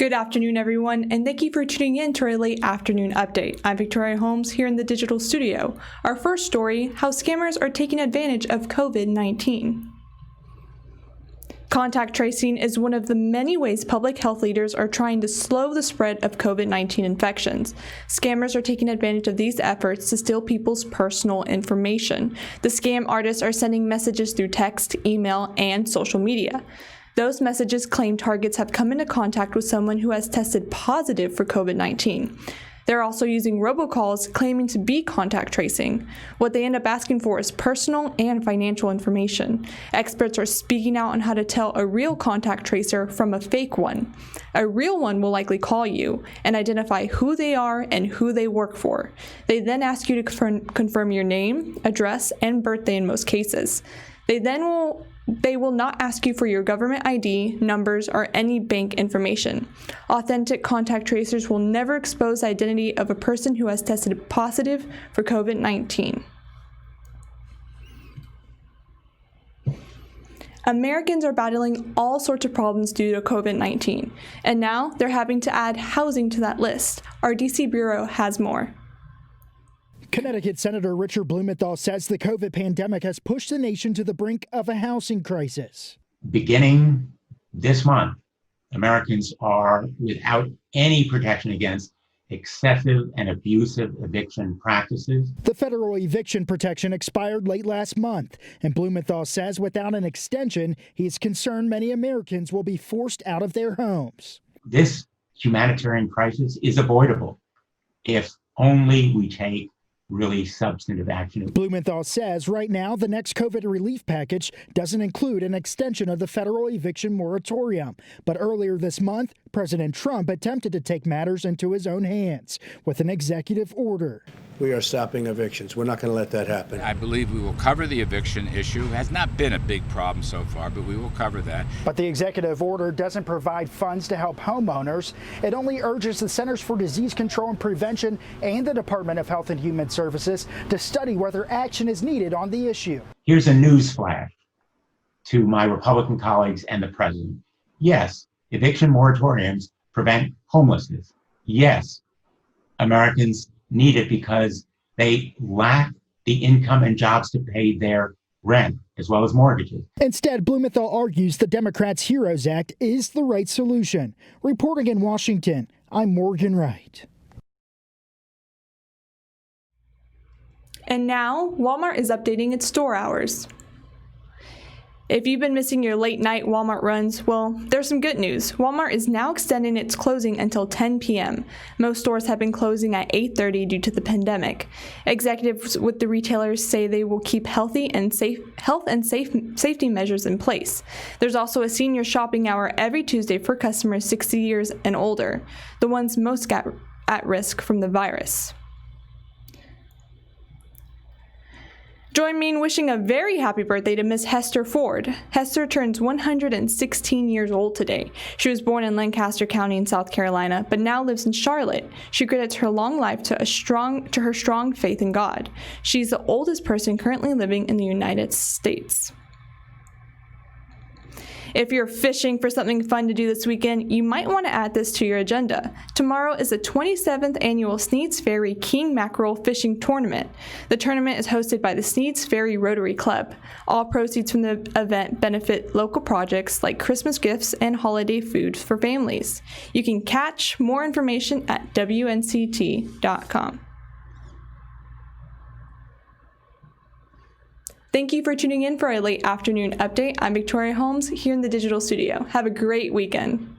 Good afternoon, everyone, and thank you for tuning in to our late afternoon update. I'm Victoria Holmes here in the digital studio. Our first story, how scammers are taking advantage of COVID-19. Contact tracing is one of the many ways public health leaders are trying to slow the spread of COVID-19 infections. Scammers are taking advantage of these efforts to steal people's personal information. The scam artists are sending messages through text, email, and social media. Those messages claim targets have come into contact with someone who has tested positive for COVID-19. They're also using robocalls claiming to be contact tracing. What they end up asking for is personal and financial information. Experts are speaking out on how to tell a real contact tracer from a fake one. A real one will likely call you and identify who they are and who they work for. They then ask you to confirm your name, address, and birthday in most cases. They will not ask you for your government ID, numbers, or any bank information. Authentic contact tracers will never expose the identity of a person who has tested positive for COVID-19. Americans are battling all sorts of problems due to COVID-19, and now they're having to add housing to that list. Our DC Bureau has more. Connecticut Senator Richard Blumenthal says the COVID pandemic has pushed the nation to the brink of a housing crisis. Beginning this month, Americans are without any protection against excessive and abusive eviction practices. The federal eviction protection expired late last month, and Blumenthal says without an extension, he's concerned many Americans will be forced out of their homes. This humanitarian crisis is avoidable if only we take really substantive action. Blumenthal says right now the next COVID relief package doesn't include an extension of the federal eviction moratorium. But earlier this month, President Trump attempted to take matters into his own hands with an executive order. We are stopping evictions. We're not going to let that happen. I believe we will cover the eviction issue. It has not been a big problem so far, but we will cover that. But the executive order doesn't provide funds to help homeowners. It only urges the Centers for Disease Control and Prevention and the Department of Health and Human Services to study whether action is needed on the issue. Here's a news flash to my Republican colleagues and the president. Yes, eviction moratoriums prevent homelessness. Yes, Americans need it because they lack the income and jobs to pay their rent as well as mortgages. Instead, Blumenthal argues the Democrats' HEROES Act is the right solution. Reporting in Washington, I'm Morgan Wright. And now, Walmart is updating its store hours. If you've been missing your late night Walmart runs, well, there's some good news. Walmart is now extending its closing until 10 p.m. Most stores have been closing at 8:30 due to the pandemic. Executives with the retailers say they will keep safety measures in place. There's also a senior shopping hour every Tuesday for customers 60 years and older, the ones most at risk from the virus. Join me in wishing a very happy birthday to Miss Hester Ford. Hester turns 116 years old today. She was born in Lancaster County in South Carolina, but now lives in Charlotte. She credits her long life to her strong faith in God. She's the oldest person currently living in the United States. If you're fishing for something fun to do this weekend, you might want to add this to your agenda. Tomorrow is the 27th annual Sneeds Ferry King Mackerel Fishing Tournament. The tournament is hosted by the Sneeds Ferry Rotary Club. All proceeds from the event benefit local projects like Christmas gifts and holiday food for families. You can catch more information at WNCT.com. Thank you for tuning in for our late afternoon update. I'm Victoria Holmes here in the digital studio. Have a great weekend.